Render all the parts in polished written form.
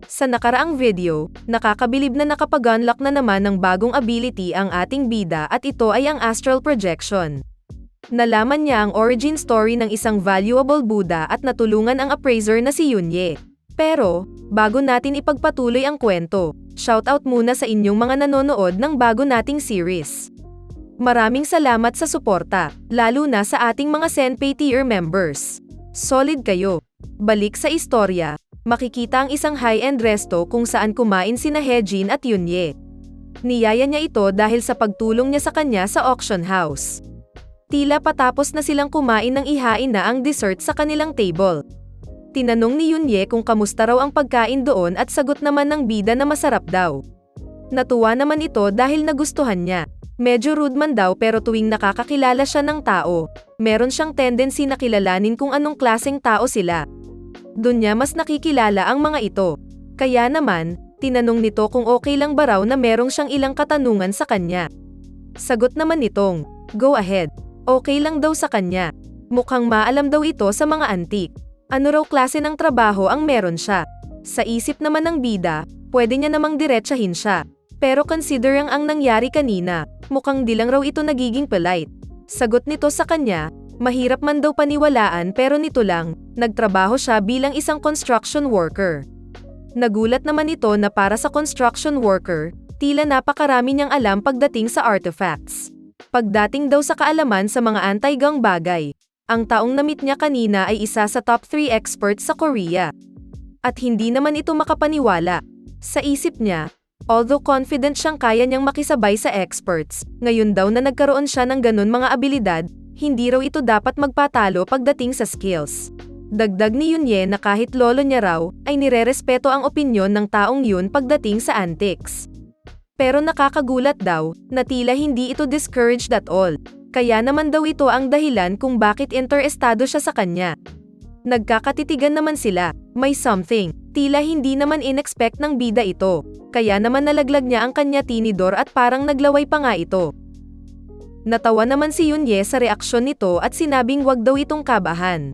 Sa nakaraang video, nakakabilib na nakapag-unlock na naman ng bagong ability ang ating bida at ito ay ang astral projection. Nalaman niya ang origin story ng isang valuable Buddha at natulungan ang appraiser na si Yunye. Pero, bago natin ipagpatuloy ang kwento, shoutout muna sa inyong mga nanonood ng bago nating series. Maraming salamat sa suporta, lalo na sa ating mga Senpay tier members. Solid kayo. Balik sa istorya, makikita ang isang high-end resto kung saan kumain sina Hejin at Yunye. Niyaya niya ito dahil sa pagtulong niya sa kanya sa auction house. Tila patapos na silang kumain nang ihain na ang dessert sa kanilang table. Tinanong ni Yunye kung kamusta raw ang pagkain doon at sagot naman ng bida na masarap daw. Natuwa naman ito dahil nagustuhan niya. Medyo rude man daw pero tuwing nakakakilala siya ng tao, meron siyang tendency na kilalanin kung anong klaseng tao sila. Doon niya mas nakikilala ang mga ito. Kaya naman, tinanong nito kung okay lang ba raw na merong siyang ilang katanungan sa kanya. Sagot naman nitong, go ahead. Okay lang daw sa kanya. Mukhang maalam daw ito sa mga antique. Ano raw klase ng trabaho ang meron siya? Sa isip naman ng bida, pwede niya namang diretsahin siya. Pero considering ang nangyari kanina, mukhang di lang raw ito nagiging polite. Sagot nito sa kanya, mahirap man daw paniwalaan pero nito lang, nagtrabaho siya bilang isang construction worker. Nagulat naman ito na para sa construction worker, tila napakarami niyang alam pagdating sa artifacts. Pagdating daw sa kaalaman sa mga anti-gang bagay, ang taong na-meet niya kanina ay isa sa top 3 experts sa Korea. At hindi naman ito makapaniwala. Sa isip niya, although confident siyang kaya niyang makisabay sa experts, ngayon daw na nagkaroon siya ng ganun mga abilidad, hindi raw ito dapat magpatalo pagdating sa skills. Dagdag ni Yunye na kahit lolo niya raw, ay nirerespeto ang opinyon ng taong yun pagdating sa antiques. Pero nakakagulat daw, na tila hindi ito discouraged at all. Kaya naman daw ito ang dahilan kung bakit interesado siya sa kanya. Nagkakatitigan naman sila, may something, tila hindi naman in-expect ng bida ito. Kaya naman nalaglag niya ang kanya tinidor at parang naglaway pa nga ito. Natawa naman si Yunye sa reaksyon nito at sinabing wag daw itong kabahan.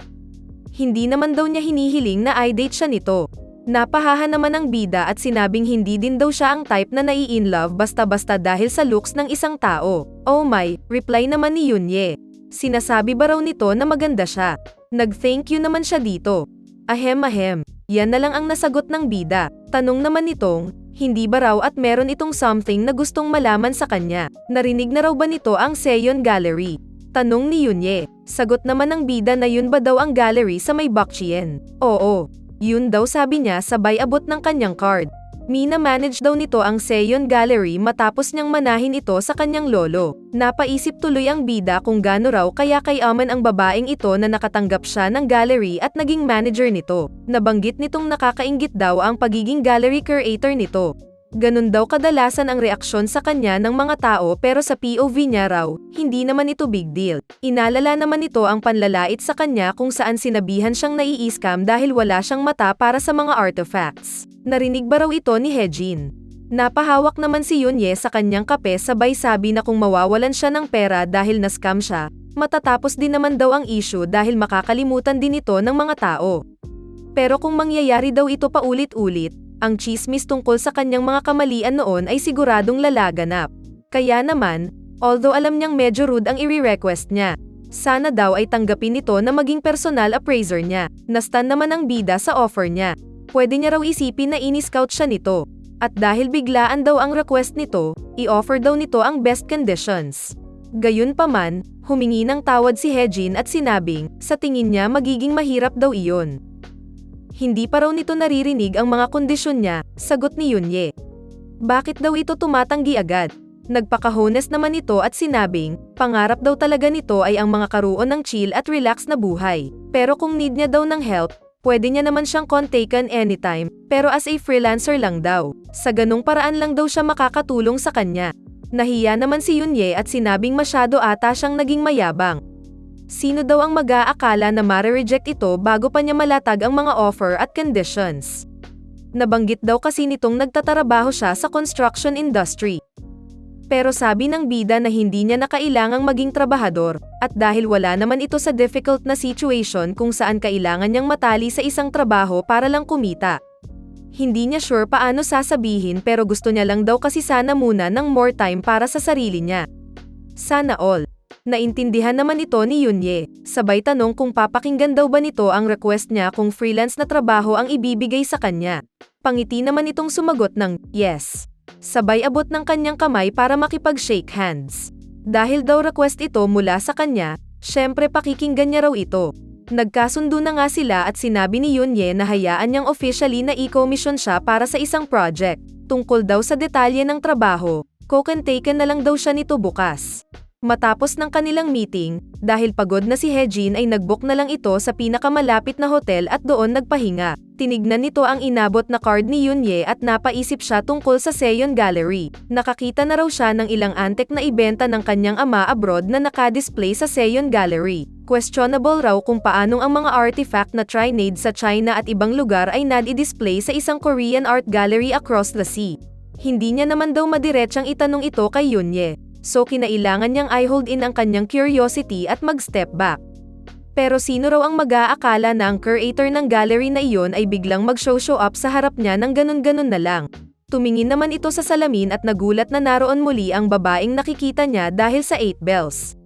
Hindi naman daw niya hinihiling na i-date siya nito. Napahaha naman ang bida at sinabing hindi din daw siya ang type na nai-inlove basta-basta dahil sa looks ng isang tao. Oh my, reply naman ni Yunye. Sinasabi ba raw nito na maganda siya? Nag-thank you naman siya dito. Ahem. Yan na lang ang nasagot ng bida. Tanong naman nitong, hindi ba raw at meron itong something na gustong malaman sa kanya? Narinig na raw ba nito ang Seon Gallery? Tanong ni Yunye. Sagot naman ng bida na yun ba daw ang gallery sa may Bakchien? Oo. Yun daw sabi niya sabay abot ng kanyang card. Mina-manage daw nito ang Seon Gallery matapos niyang manahin ito sa kanyang lolo. Napaisip tuloy ang bida kung gaano raw kaya kayaman ang babaeng ito na nakatanggap siya ng gallery at naging manager nito. Nabanggit nitong nakakainggit daw ang pagiging gallery curator nito. Ganun daw kadalasan ang reaksyon sa kanya ng mga tao pero sa POV niya raw, hindi naman ito big deal. Inalala naman ito ang panlalait sa kanya kung saan sinabihan siyang nai-scam dahil wala siyang mata para sa mga artifacts. Narinig ba raw ito ni Hejin? Napahawak naman si Yunye sa kanyang kape sabay sabi na kung mawawalan siya ng pera dahil na-scam siya, matatapos din naman daw ang issue dahil makakalimutan din ito ng mga tao. Pero kung mangyayari daw ito paulit-ulit, ang chismis tungkol sa kanyang mga kamalian noon ay siguradong lalaganap. Kaya naman, although alam niyang medyo rude ang i-request niya, sana daw ay tanggapin nito na maging personal appraiser niya. Nastan naman ang bida sa offer niya. Pwede niya raw isipin na ini-scout siya nito. At dahil biglaan daw ang request nito, i-offer daw nito ang best conditions. Gayunpaman, humingi ng tawad si Hejin at sinabing, sa tingin niya magiging mahirap daw iyon. Hindi pa raw nito naririnig ang mga kondisyon niya, sagot ni Yunye. Bakit daw ito tumatanggi agad? Nagpakahones naman ito at sinabing, pangarap daw talaga nito ay ang mga karoon ng chill at relax na buhay. Pero kung need niya daw ng help, pwede niya naman siyang kontakan anytime, pero as a freelancer lang daw. Sa ganung paraan lang daw siya makakatulong sa kanya. Nahiya naman si Yunye at sinabing masyado ata siyang naging mayabang. Sino daw ang mag-aakala na mare-reject ito bago pa niya malatag ang mga offer at conditions? Nabanggit daw kasi nitong nagtatrabaho siya sa construction industry. Pero sabi ng bida na hindi niya na kailangang maging trabahador, at dahil wala naman ito sa difficult na situation kung saan kailangan niyang matali sa isang trabaho para lang kumita. Hindi niya sure paano sasabihin pero gusto niya lang daw kasi sana muna ng more time para sa sarili niya. Sana all. Naintindihan naman ito ni Yunye, sabay tanong kung papakinggan daw ba nito ang request niya kung freelance na trabaho ang ibibigay sa kanya. Pangiti naman itong sumagot ng yes. Sabay abot ng kanyang kamay para makipag-shake hands. Dahil daw request ito mula sa kanya, syempre pakikinggan niya raw ito. Nagkasundo na nga sila at sinabi ni Yunye na hayaan niyang officially na i-commission siya para sa isang project. Tungkol daw sa detalye ng trabaho, taken na lang daw siya nito bukas. Matapos ng kanilang meeting, dahil pagod na si Hejin ay nag-book na lang ito sa pinakamalapit na hotel at doon nagpahinga. Tinignan nito ang inabot na card ni Yunye at napaisip siya tungkol sa Seon Gallery. Nakakita na raw siya ng ilang antek na ibenta ng kanyang ama abroad na nakadisplay sa Seon Gallery. Questionable raw kung paanong ang mga artifact na trinade sa China at ibang lugar ay nadi-display sa isang Korean art gallery across the sea. Hindi niya naman daw madiretsang itanong ito kay Yunye. So kinailangan niyang i-hold in ang kanyang curiosity at mag-step back. Pero sino raw ang mag-aakala na ang curator ng gallery na iyon ay biglang mag-show up sa harap niya ng ganun-ganun na lang. Tumingin naman ito sa salamin at nagulat na naroon muli ang babaeng nakikita niya dahil sa 8 bells.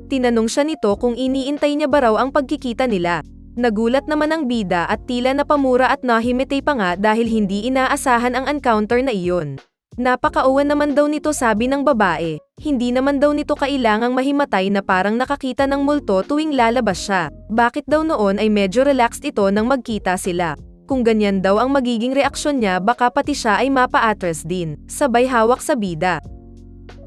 Tinanong siya nito kung iniintay niya ba raw ang pagkikita nila. Nagulat naman ang bida at tila napamura at nahimitay pa nga dahil hindi inaasahan ang encounter na iyon. Napakauwan naman daw nito sabi ng babae, hindi naman daw nito kailangang mahimatay na parang nakakita ng multo tuwing lalabas siya. Bakit daw noon ay medyo relaxed ito nang magkita sila. Kung ganyan daw ang magiging reaksyon niya baka pati siya ay mapa-atras din, sabay hawak sa bida.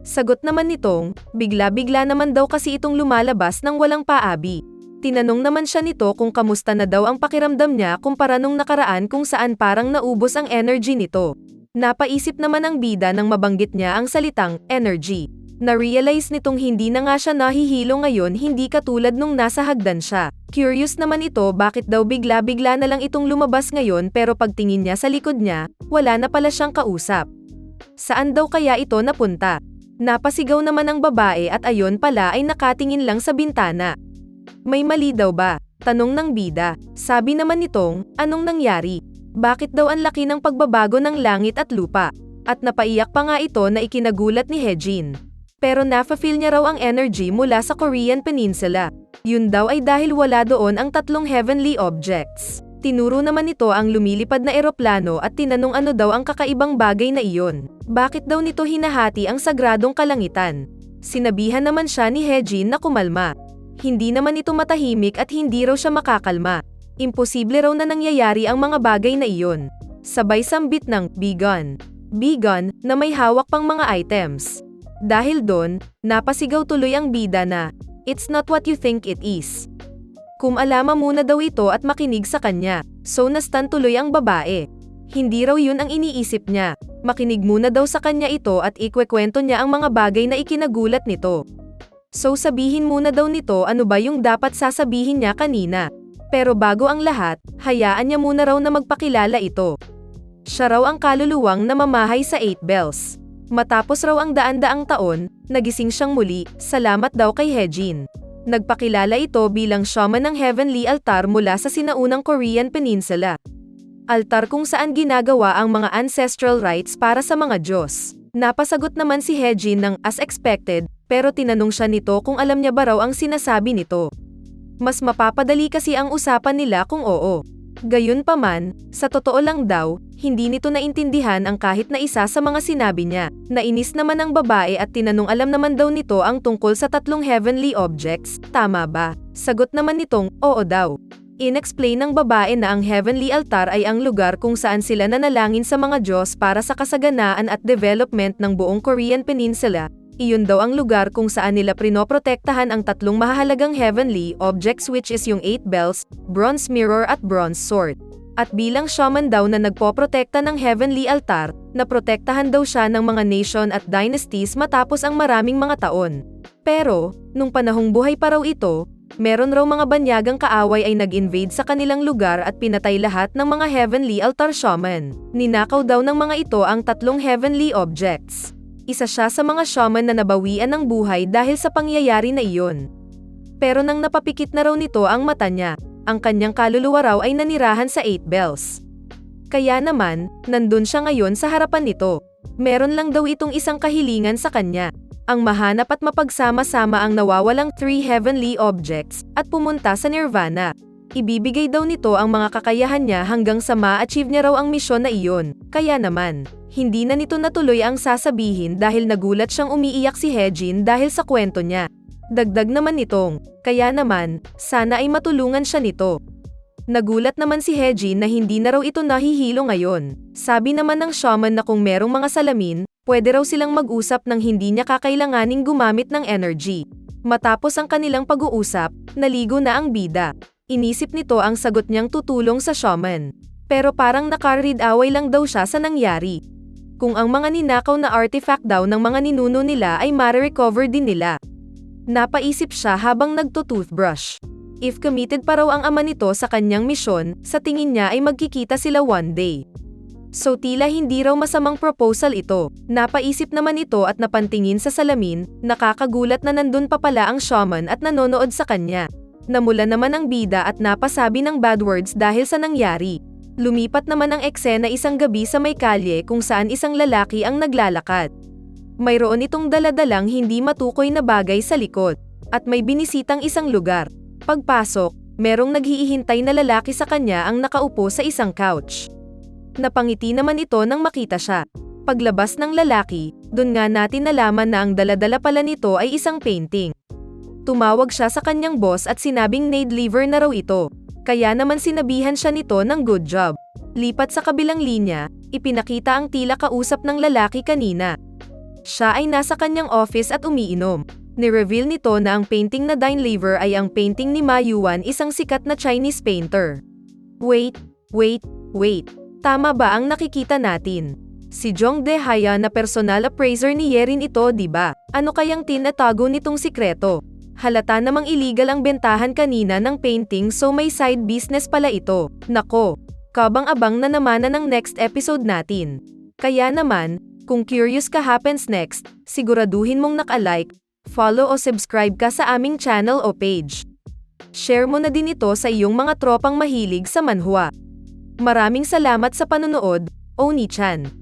Sagot naman nitong, bigla-bigla naman daw kasi itong lumalabas ng walang paabi. Tinanong naman siya nito kung kamusta na daw ang pakiramdam niya kumpara nung nakaraan kung saan parang naubos ang energy nito. Napaisip naman ang bida nang mabanggit niya ang salitang energy. Na-realize nitong hindi na nga siya nahihilo ngayon hindi katulad nung nasa hagdan siya. Curious naman ito bakit daw bigla-bigla na lang itong lumabas ngayon pero pagtingin niya sa likod niya, wala na pala siyang kausap. Saan daw kaya ito napunta? Napasigaw naman ang babae at ayon pala ay nakatingin lang sa bintana. May mali daw ba? Tanong ng bida. Sabi naman nitong, anong nangyari? Bakit daw ang laki ng pagbabago ng langit at lupa? At napaiyak pa nga ito na ikinagulat ni Hejin. Pero nafa-feel niya raw ang energy mula sa Korean Peninsula. Yun daw ay dahil wala doon ang 3 heavenly objects. Tinuro naman ito ang lumilipad na eroplano at tinanong ano daw ang kakaibang bagay na iyon. Bakit daw nito hinahati ang sagradong kalangitan? Sinabihan naman siya ni Hejin na kumalma. Hindi naman ito matahimik at hindi raw siya makakalma. Imposible raw na nangyayari ang mga bagay na iyon. Sabay sambit ng Bigon. Bigon na may hawak pang mga items. Dahil doon, napasigaw tuloy ang bida na, it's not what you think it is. Kumalama muna daw ito at makinig sa kanya, so nastan tuloy ang babae. Hindi raw yun ang iniisip niya, makinig muna daw sa kanya ito at ikwekwento niya ang mga bagay na ikinagulat nito. So sabihin muna daw nito ano ba yung dapat sasabihin niya kanina. Pero bago ang lahat, hayaan niya muna raw na magpakilala ito. Siya raw ang kaluluwang namamahay sa 8 bells. Matapos raw ang daan-daang taon, nagising siyang muli, salamat daw kay Hejin. Nagpakilala ito bilang shaman ng heavenly altar mula sa sinaunang Korean Peninsula. Altar kung saan ginagawa ang mga ancestral rites para sa mga Diyos. Napasagot naman si Hejin ng as expected, pero tinanong siya nito kung alam niya ba raw ang sinasabi nito. Mas mapapadali kasi ang usapan nila kung oo. Gayunpaman, sa totoo lang daw, hindi nito naintindihan ang kahit na isa sa mga sinabi niya. Nainis naman ang babae at tinanong alam naman daw nito ang tungkol sa 3 heavenly objects, tama ba? Sagot naman nitong, oo daw. Inexplain ng babae na ang heavenly altar ay ang lugar kung saan sila nanalangin sa mga Diyos para sa kasaganaan at development ng buong Korean Peninsula. Iyon daw ang lugar kung saan nila prinoprotektahan ang 3 mahahalagang heavenly objects which is yung 8 bells, bronze mirror at bronze sword. At bilang shaman daw na nagpoprotekta ng heavenly altar, naprotektahan daw siya ng mga nation at dynasties matapos ang maraming mga taon. Pero, nung panahong buhay pa raw ito, meron raw mga banyagang kaaway ay nag-invade sa kanilang lugar at pinatay lahat ng mga heavenly altar shaman. Ninakaw daw ng mga ito ang 3 heavenly objects. Isa siya sa mga shaman na nabawian ng buhay dahil sa pangyayari na iyon. Pero nang napapikit na raw nito ang mata niya, ang kanyang kaluluwa raw ay nanirahan sa 8 bells. Kaya naman, nandun siya ngayon sa harapan nito. Meron lang daw itong isang kahilingan sa kanya. Ang mahanap at mapagsama-sama ang nawawalang 3 heavenly objects, at pumunta sa nirvana. Ibibigay daw nito ang mga kakayahan niya hanggang sa ma-achieve niya raw ang misyon na iyon. Kaya naman, hindi na nito natuloy ang sasabihin dahil nagulat siyang umiiyak si Hejin dahil sa kwento niya. Dagdag naman nitong, kaya naman, sana ay matulungan siya nito. Nagulat naman si Hejin na hindi na raw ito nahihilo ngayon. Sabi naman ng shaman na kung merong mga salamin, pwede raw silang mag-usap nang hindi niya kakailanganing gumamit ng energy. Matapos ang kanilang pag-uusap, naligo na ang bida. Inisip nito ang sagot niyang tutulong sa shaman. Pero parang nakarid-away lang daw siya sa nangyari. Kung ang mga ninakaw na artifact daw ng mga ninuno nila ay ma-recover din nila. Napaisip siya habang nagto-toothbrush. If committed pa raw ang ama nito sa kanyang misyon, sa tingin niya ay magkikita sila one day. So tila hindi raw masamang proposal ito. Napaisip naman ito at napantingin sa salamin, nakakagulat na nandun pa pala ang shaman at nanonood sa kanya. Namula naman ang bida at napasabi ng bad words dahil sa nangyari. Lumipat naman ang eksena isang gabi sa may kalye kung saan isang lalaki ang naglalakad. Mayroon itong daladalang hindi matukoy na bagay sa likod, at may binisitang isang lugar. Pagpasok, merong naghihintay na lalaki sa kanya ang nakaupo sa isang couch. Napangiti naman ito nang makita siya. Paglabas ng lalaki, dun nga natin nalaman na ang daladala pala nito ay isang painting. Tumawag siya sa kanyang boss at sinabing need leaver na raw ito. Kaya naman sinabihan siya nito ng good job. Lipat sa kabilang linya, ipinakita ang tila kausap ng lalaki kanina. Siya ay nasa kanyang office at umiinom. Ni-reveal nito na ang painting na Dine Lever ay ang painting ni Ma Yuan, isang sikat na Chinese painter. Wait. Tama ba ang nakikita natin? Si Zhong Dehaya na personal appraiser ni Yerin ito, diba? Ano kayang tinatago nitong sikreto? Halata namang illegal ang bentahan kanina ng painting, so may side business pala ito. Nako, kabang-abang na naman ng next episode natin. Kaya naman, kung curious ka happens next, siguraduhin mong naka-like, follow o subscribe ka sa aming channel o page. Share mo na din ito sa iyong mga tropang mahilig sa manhwa. Maraming salamat sa panonood, Oni-chan.